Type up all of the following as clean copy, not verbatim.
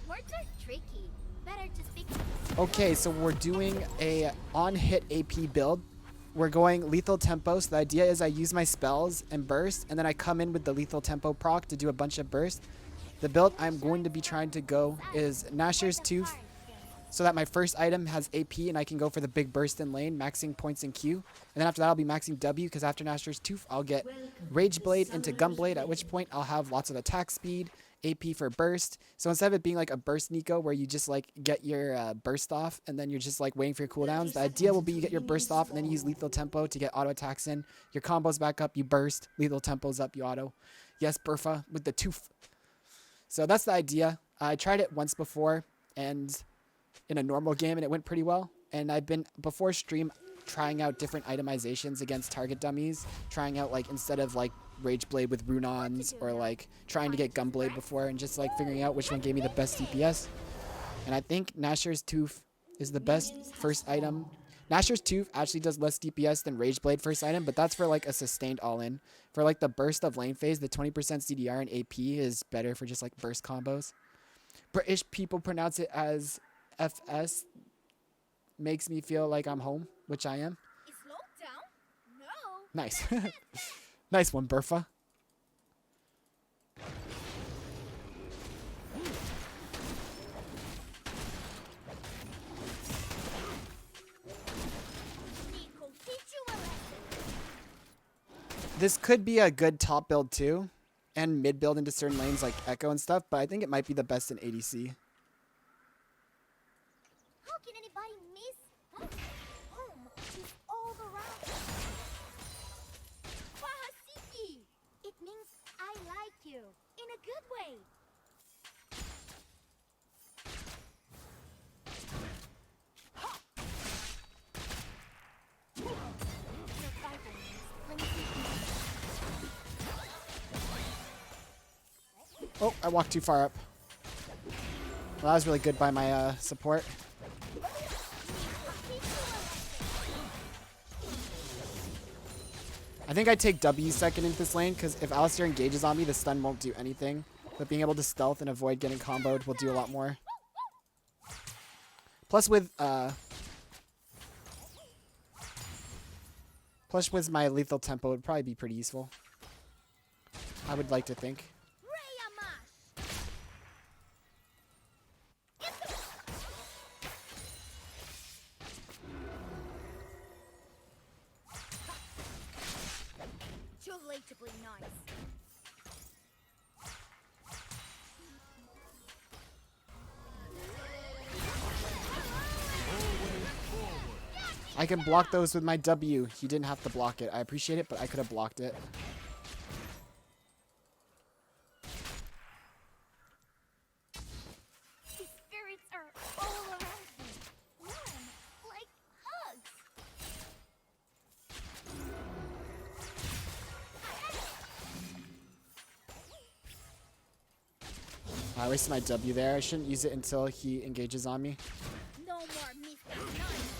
Words are tricky. Better to speak. Okay, so we're doing a on-hit AP build. We're going lethal tempo. So the idea is I use my spells and burst, and then I come in with the lethal tempo proc to do a bunch of burst. The build I'm going to be trying to go is Nashor's Tooth, so that my first item has AP and I can go for the big burst in lane, maxing points in Q. And then after that I'll be maxing W, because after Nashor's Tooth I'll get Rage Blade into Gunblade, at which point I'll have lots of attack speed, AP for burst. So instead of it being like a burst NEEKO where you just like get your burst off and then you're just like waiting for your cooldowns, the idea will be you get your burst off and then you use lethal tempo to get auto attacks in. Your combos back up, you burst, lethal tempo's up, you auto. Yes, Burfa with the tooth. So that's the idea. I tried it once before and in a normal game and it went pretty well. And I've been, before stream, trying out different itemizations against target dummies, trying out like instead of like Rage Blade with Runons, or like trying to get Gunblade before, and just like figuring out which one gave me the best DPS. And I think Nashor's Tooth is the best first item. Nashor's Tooth actually does less DPS than Rage Blade first item, but that's for like a sustained all-in. For like the burst of lane phase, the 20% CDR and AP is better for just like burst combos. British people pronounce it as FS. Makes me feel like I'm home, which I am. It's locked down? No. Nice. Nice one, Burfa. NEEKO, teach you a lesson. This could be a good top build too, and mid build into certain lanes like Echo and stuff, but I think it might be the best in ADC. How can anybody miss us? Home is all around. Bahasiki! It means I like you in a good way. Survival means Oh, I walked too far up. Well, that was really good by my support. I think I take W second into this lane, because if Alistar engages on me, the stun won't do anything. But being able to stealth and avoid getting comboed will do a lot more. Plus with my lethal tempo, it would probably be pretty useful. I would like to think. too late to play nice. I can block those with my W. He didn't have to block it. I appreciate it, but I could have blocked it. The spirits are all around me. Warm, like hugs. I wasted my W there. I shouldn't use it until he engages on me. No more Mr. Nice.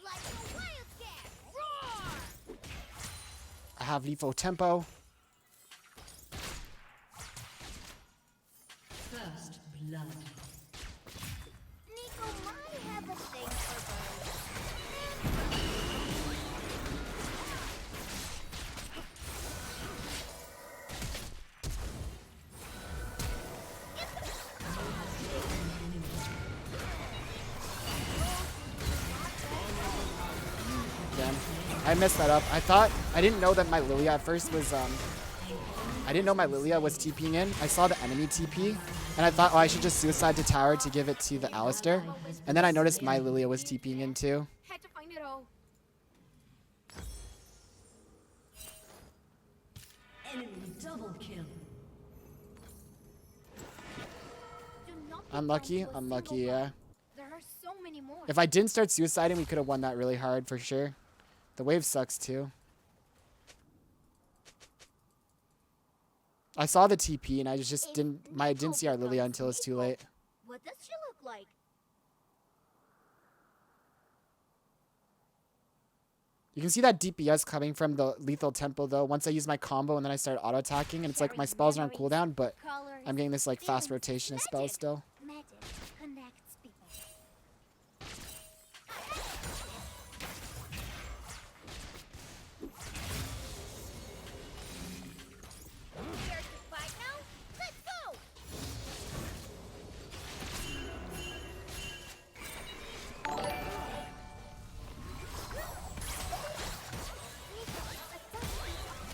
Like a wildcat. Roar! I have lethal tempo. First blood. NEEKO might have a thing for Damn. I messed that up. I didn't know that my Lilia at first was, I didn't know my Lilia was TPing in. I saw the enemy TP, and I thought, oh, I should just suicide to tower to give it to the Alistar. And then I noticed my Lilia was TPing in too. Had to find it all. Enemy double kill. Do not be Unlucky? bound to a Unlucky, single yeah. one. There are so many more. If I didn't start suiciding, we could have won that really hard for sure. The wave sucks too. I saw the TP and I just didn't see our Lilia until it's too late. What does she look like? You can see that DPS coming from the lethal tempo though. Once I use my combo and then I start auto attacking, and it's like my spells are on cooldown, but Colors, I'm getting this like fast feelings, rotation of spells magic. still. Magic connects people. Here to fight now? Let's go!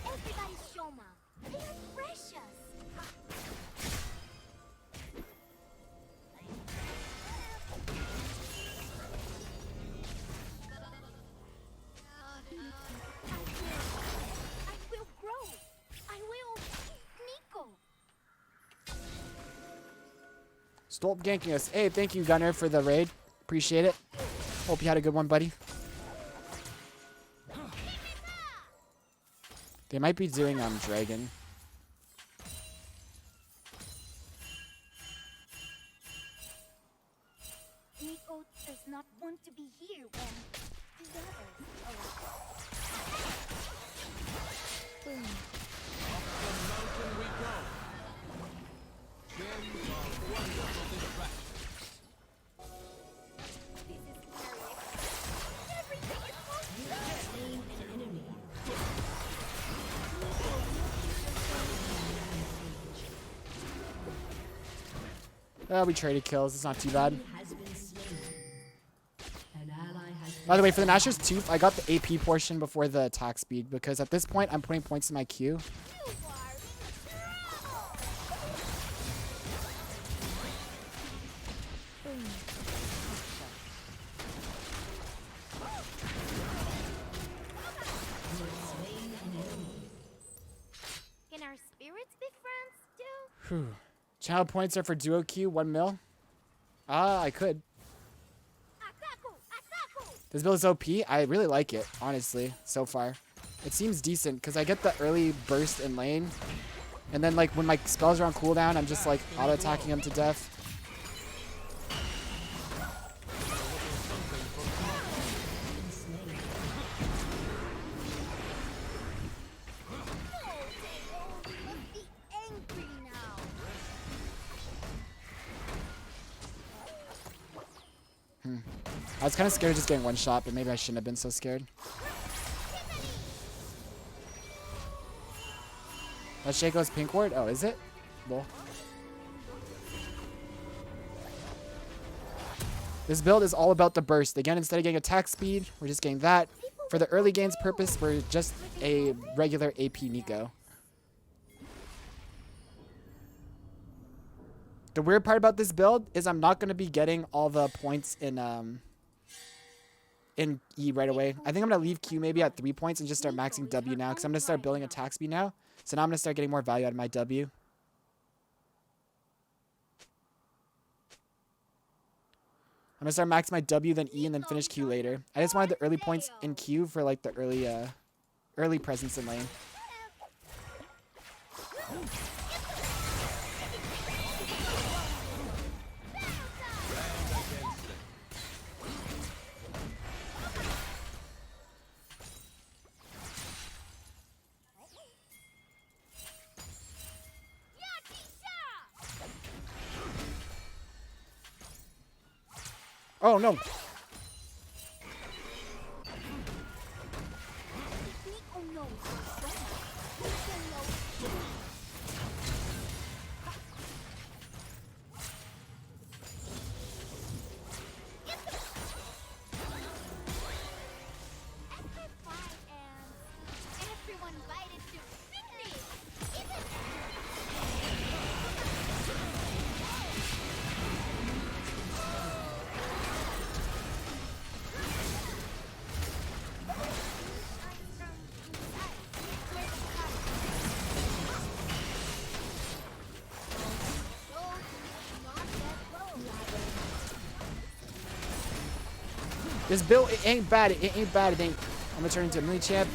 Everybody's Shoma. They are precious. I will grow. I will NEEKO. Stop ganking us. Hey, thank you, Gunner, for the raid. Appreciate it. Hope you had a good one, buddy. They might be doing Dragon. NEEKO does not want to be here when the others are. Boom. This is scary. Everything is We traded kills. It's not too bad. Has been slain. An ally has By the way, for the Nashor's Tooth, I got the AP portion before the attack speed because at this point, I'm putting points in my queue. you are in trouble. Can our spirits be friends too? Whew. Channel points are for duo queue, 1 mil. I could. Ataku! Ataku! This build is OP. I really like it, honestly, so far. It seems decent because I get the early burst in lane. And then, like, when my spells are on cooldown, I'm just, like, auto-attacking them to death. No, they must be angry now. I was kind of scared of just getting one shot, but maybe I shouldn't have been so scared. That's Shaco's pink ward? Oh, is it? Lol. This build is all about the burst. Again, instead of getting attack speed, we're just getting that. For the early game's purpose, we're just a regular AP NEEKO. The weird part about this build is I'm not going to be getting all the points in E right away. I think I'm going to leave Q maybe at 3 points and just start maxing W now because I'm going to start building attack speed now. So now I'm going to start getting more value out of my W. I'm going to start maxing my W, then E, and then finish Q later. I just wanted the early points in Q for like the early presence in lane. Oh no! NEEKO knows what's wrong. NEEKO knows. And everyone invited to picnic. This build, it ain't bad. It ain't bad. It ain't. I'm gonna turn into a mini champ.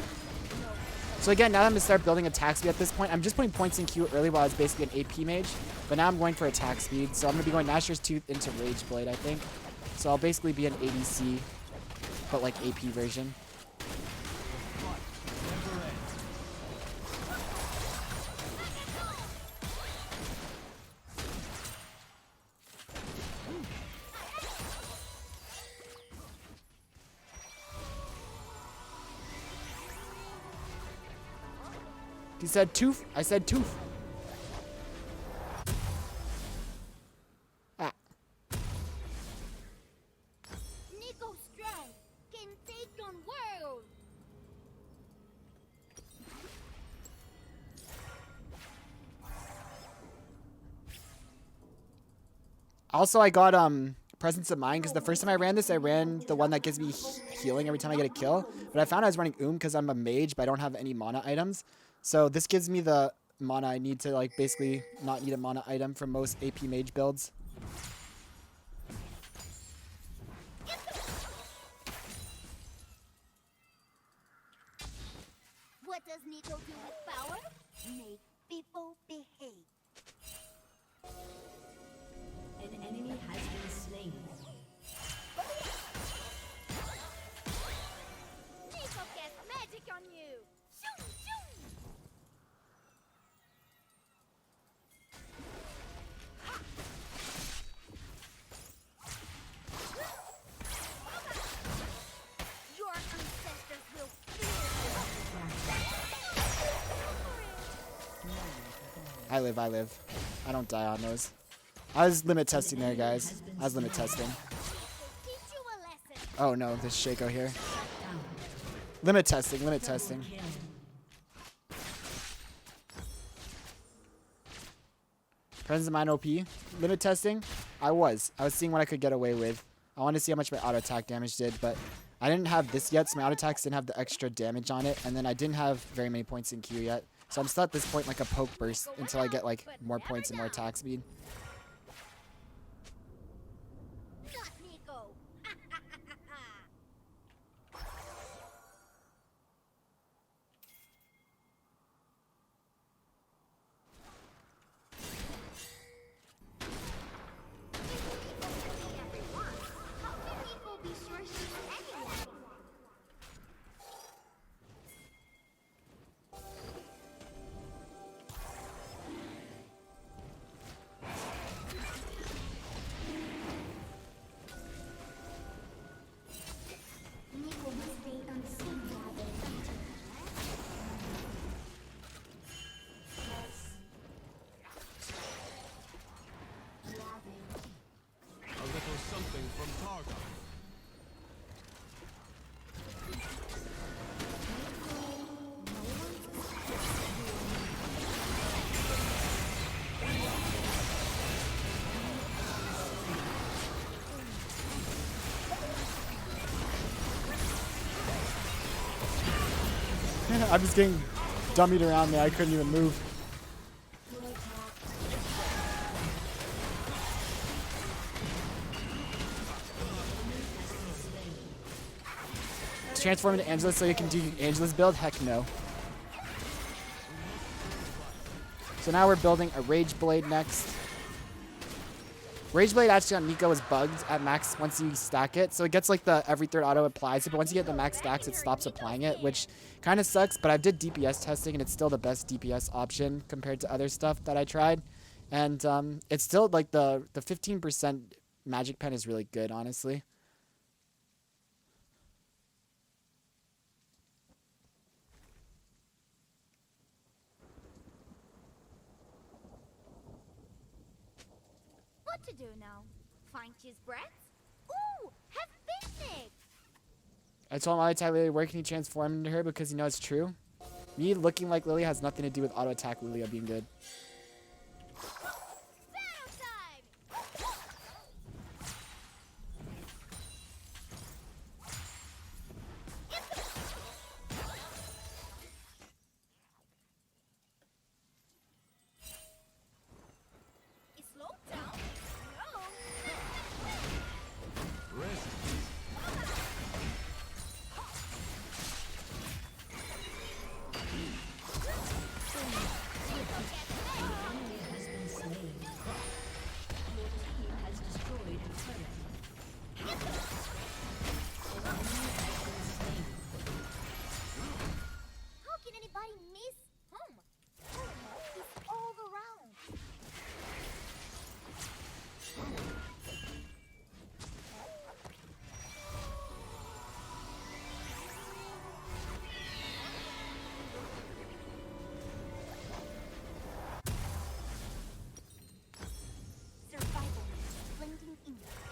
So again, now that I'm gonna start building attack speed at this point, I'm just putting points in Q early while I was basically an AP mage. But now I'm going for attack speed. So I'm gonna be going Nashor's Tooth into Rage Blade, I think. So I'll basically be an ADC, but like AP version. He said tooth. I said tooth. Ah. NEEKO strong can take on world. Also, I got Presence of Mind because the first time I ran this, I ran the one that gives me healing every time I get a kill. But I found I was running because I'm a mage, but I don't have any mana items. So this gives me the mana I need to like basically not need a mana item for most AP mage builds. What does NEEKO do with power? Make people behave. An enemy has been slain. NEEKO casts magic on you. Shoo, shoo. Your ancestors will fear I live. I don't die on those. I was limit testing there, guys. I was limit testing. teach you a lesson. Oh no, there's Shaco here. Limit testing. Presence of Mind OP. Limit testing. I was seeing what I could get away with. I wanted to see how much my auto attack damage did, but I didn't have this yet, so my auto attacks didn't have the extra damage on it, and then I didn't have very many points in Q yet. So I'm still at this point like a poke burst until I get like more points and more attack speed. Not NEEKO. How can NEEKO be sure she's anyone? NEEKO must stay unseen while they fight. A little something from Targa. I'm just getting dummied around there. I couldn't even move. Transform into Angelus so you can do Angelus build? Heck no. So now we're building a Rage Blade next. Rage Blade actually on NEEKO is bugged at max once you stack it. So it gets like the every third auto applies it, but once you get the max stacks, it stops applying it, which kind of sucks, but I did DPS testing and it's still the best DPS option compared to other stuff that I tried. And it's still like the 15% magic pen is really good, honestly. What to do now? Find his breath? Ooh, have picnic! I told him auto attack Lilia, where can he transform into her because you know it's true. Me looking like Lilia has nothing to do with auto attack Lilia being good. Battle time! Slow down. No. Rest.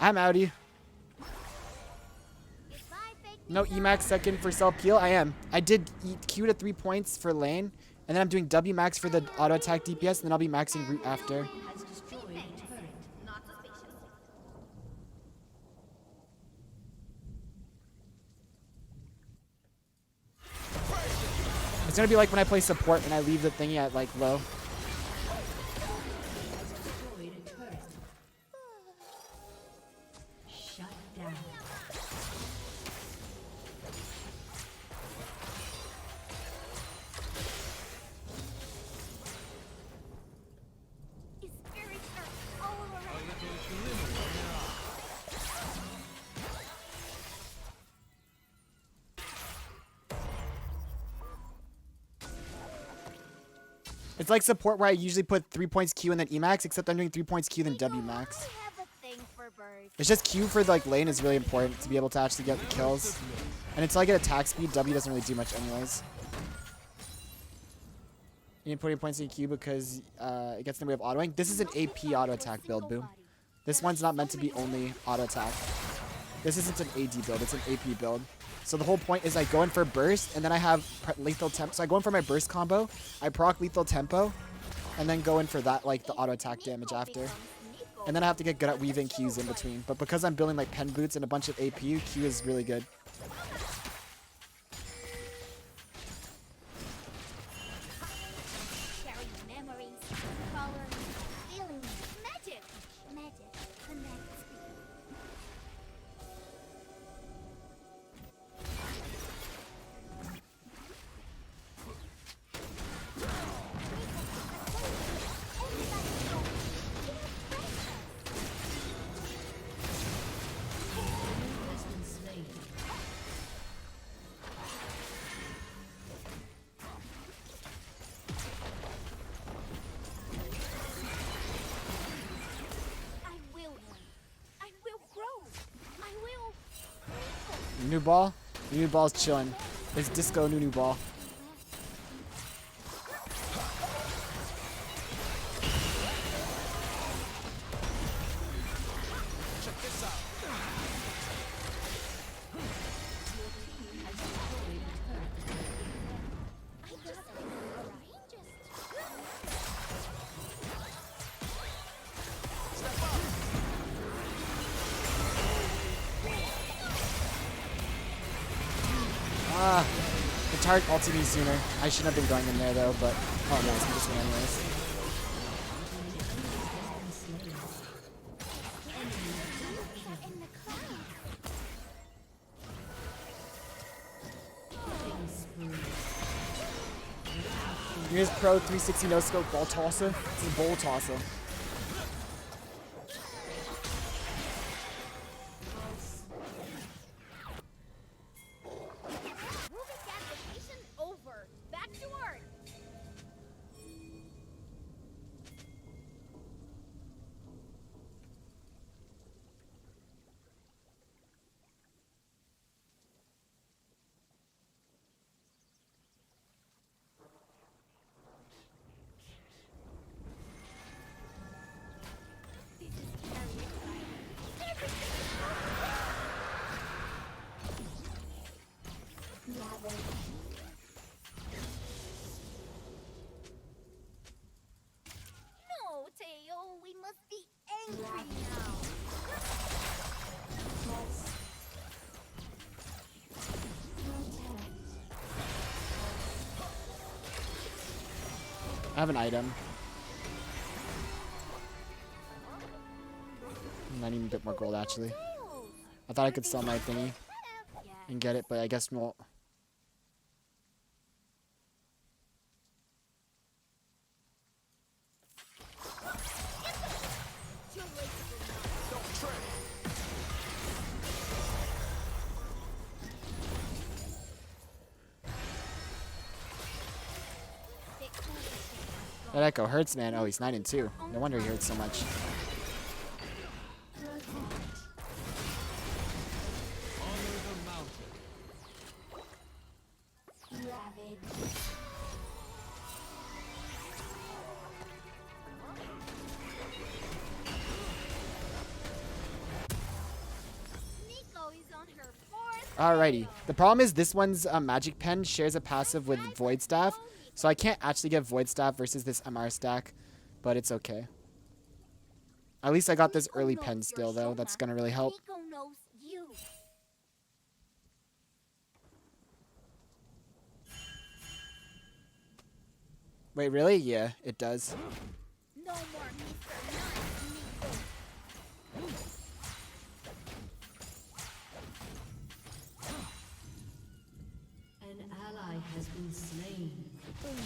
I'm outie. Goodbye, fake No news. Emax second for self peel. I am. I did Q to 3 points for lane, and then I'm doing W max for the auto attack DPS, and then I'll be maxing root after. Has destroyed a turret. Not suspicious. It's gonna be like when I play support and I leave the thingy at like low. Destroyed a turret. Shut down. His spirits are all A around. little glimmer in your eye. It's like support where I usually put 3 points Q and then Emax, except I'm doing 3 points Q then W max. I have a thing for birds. It's just Q for like lane is really important to be able to actually get the kills. And until I get attack speed, W doesn't really do much anyways. You need to put your points in Q because it gets in the way of autoing. This is an AP auto attack build, Boo. This one's not meant to be only auto attack. This isn't an AD build, it's an AP build. So the whole point is I go in for burst, and then I have lethal tempo. So I go in for my burst combo, I proc lethal tempo, and then go in for that, like the auto attack damage after. And then I have to get good at weaving Qs in between. But because I'm building like pen boots and a bunch of AP, Q is really good. Carry memories, colors, feelings, magic. Magic connects people. Has been slain. I will win. I will grow. I will. New ball? New ball's chilling. It's disco new ball. Check this out. I just Ah, the target ulted me sooner. I shouldn't have been going in there though, but oh nice, I'm just win anyways. in the clouds. Here's Pro 360 no scope ball tosser. This is bowl tosser. Movie vacation over. Back to work. This is very exciting. No, Teo, we must be angry now. I have an item. I need a bit more gold actually. I thought I could sell my thingy and get it, but I guess not. Don't trip. That echo hurts, man. Oh, he's 9 and 2. No wonder he hurts so much. Honor the mountain. Alrighty. The problem is this one's magic pen shares a passive with Void Staff, so I can't actually get Void Staff versus this MR stack, but it's okay. At least I got this early pen still, though. That's gonna really help. NEEKO knows you. Wait, really? Yeah, it does. No more Mr. Nice, NEEKO. An ally has been slain. Everyone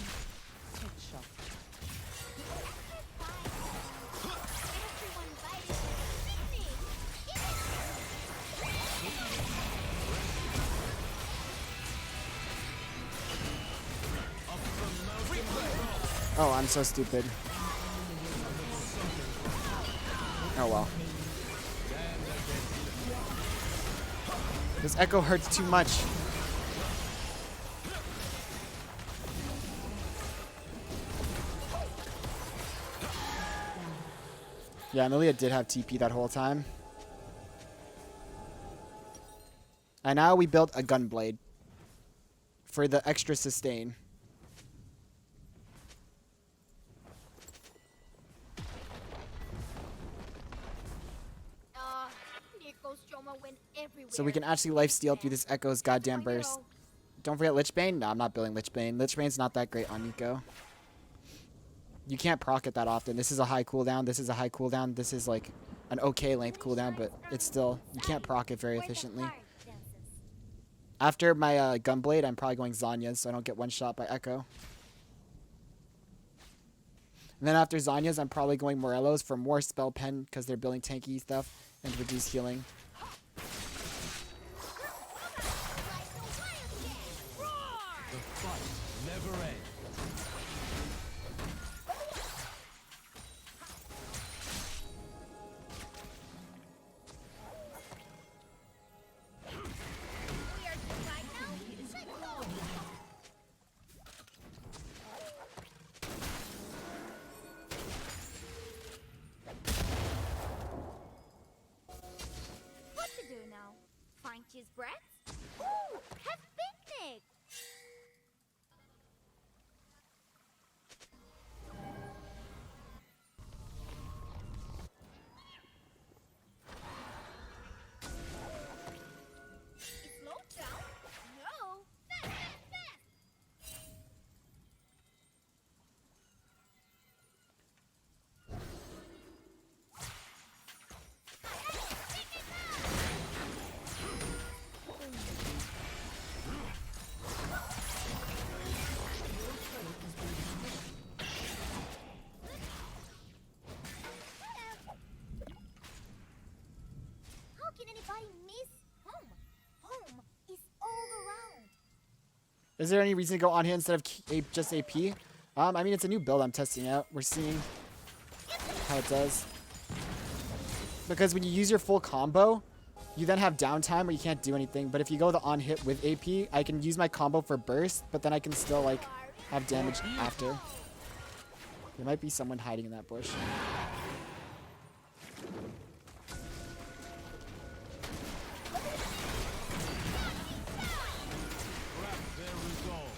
biting the picnic. Oh, I'm so stupid. Oh well. This echo hurts too much. Yeah, Amelia did have TP that whole time. And now we built a gunblade for the extra sustain. NEEKO's Choma went everywhere. So we can actually lifesteal through this Echo's goddamn burst. Don't forget Lichbane. No, I'm not building Lichbane. Lichbane's not that great on NEEKO. You can't proc it that often. This is a high cooldown. This is a high cooldown. This is like an okay length cooldown, but it's still, you can't proc it very efficiently. After my Gunblade, I'm probably going Zanya's so I don't get one shot by Echo. And then after Zanya's, I'm probably going Morello's for more spell pen because they're building tanky stuff and reduce healing. The fight never ends. We are right now. Let's go. What to do now? Find cheese breads? Ooh, have picnic. It's low down? No. Fast, fast, fast. How can anybody miss home? Home is all around. Is there any reason to go on here instead of just AP? I mean, it's a new build I'm testing out. We're seeing how it does. Because when you use your full combo, you then have downtime where you can't do anything. But if you go the on hit with AP, I can use my combo for burst, but then I can still like have damage after. There might be someone hiding in that bush. Grab their resolve.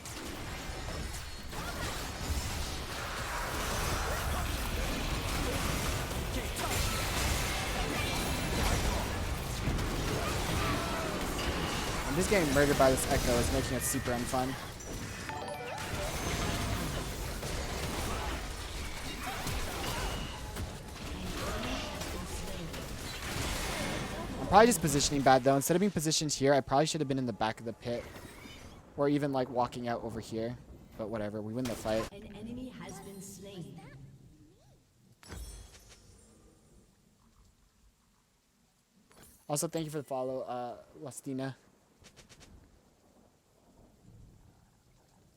I'm just getting murdered by this Echo. It's making it super unfun. I'm probably just positioning bad though. Instead of being positioned here, I probably should have been in the back of the pit. Or even like walking out over here. But whatever, we win the fight. An enemy has been slain. Also, thank you for the follow, Lastina.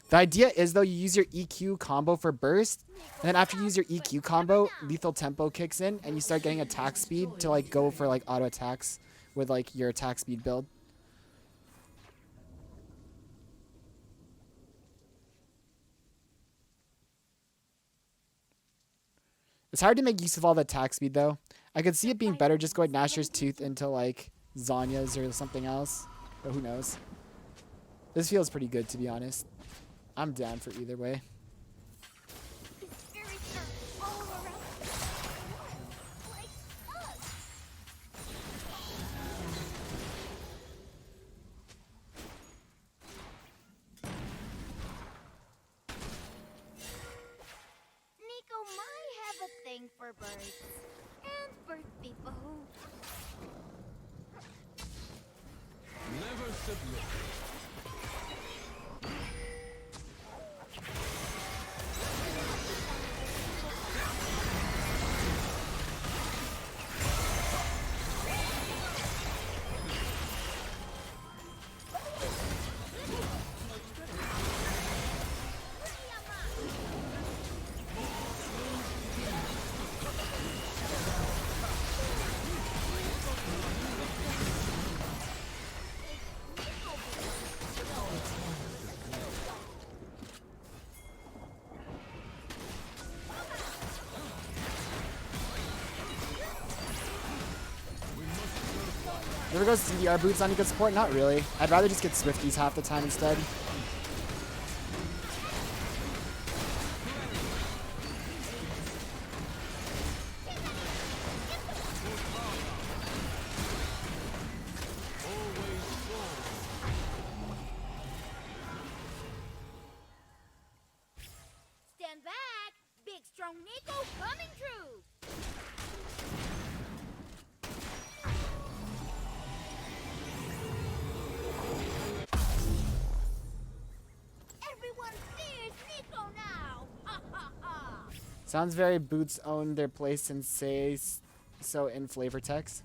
The idea is, though, you use your EQ combo for burst, and then after you use your EQ combo, lethal tempo kicks in, and you start getting attack speed to, like, go for, like, auto attacks with, like, your attack speed build. It's hard to make use of all the attack speed, though. I could see it being better just going Gnasher's Tooth into, like, Zanya's or something else. but who knows? This feels pretty good, to be honest. I'm down for either way. His spirits are all around us. Like us. NEEKO might have a thing for birds. And bird people. Never submit. Never goes CDR boots on NEEKO support? Not really. I'd rather just get Swifties half the time instead. Stand back! Big strong NEEKO coming through! Everyone fears NEEKO now! Ha ha ha! Sounds very Boots own their place and say so in flavor text.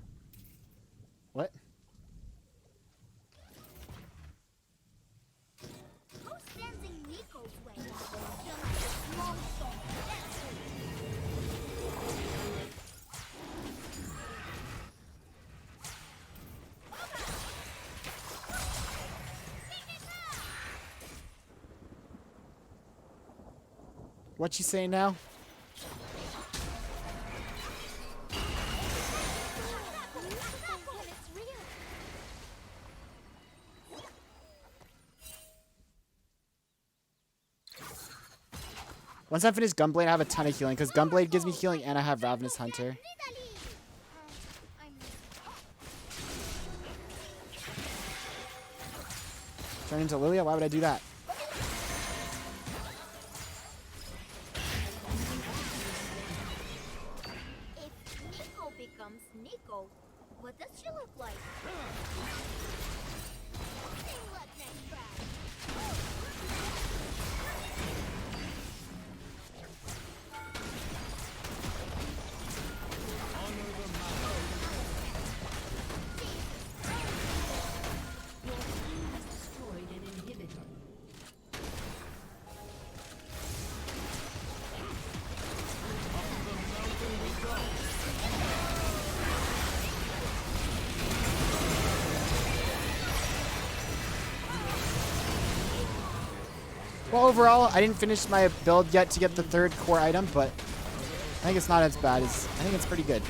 What? Who stands in NEEKO's way? Just a small soul. That's who. What you say now? It's real. Once I finish Gunblade, I have a ton of healing because Gunblade gives me healing and I have Ravenous Hunter. Turn into Lilia? Why would I do that? If NEEKO becomes NEEKO, what does she look like? Same luck next round. Honor the man. Your team has destroyed an inhibitor. Well, overall, I didn't finish my build yet to get the third core item, but I think it's not as bad as... I think it's pretty good.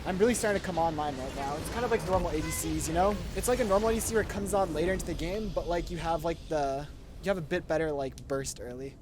I'm really starting to come online right now. It's kind of like normal ADCs, you know? It's like a normal ADC where it comes on later into the game, but like you have like the... You have a bit better like burst early.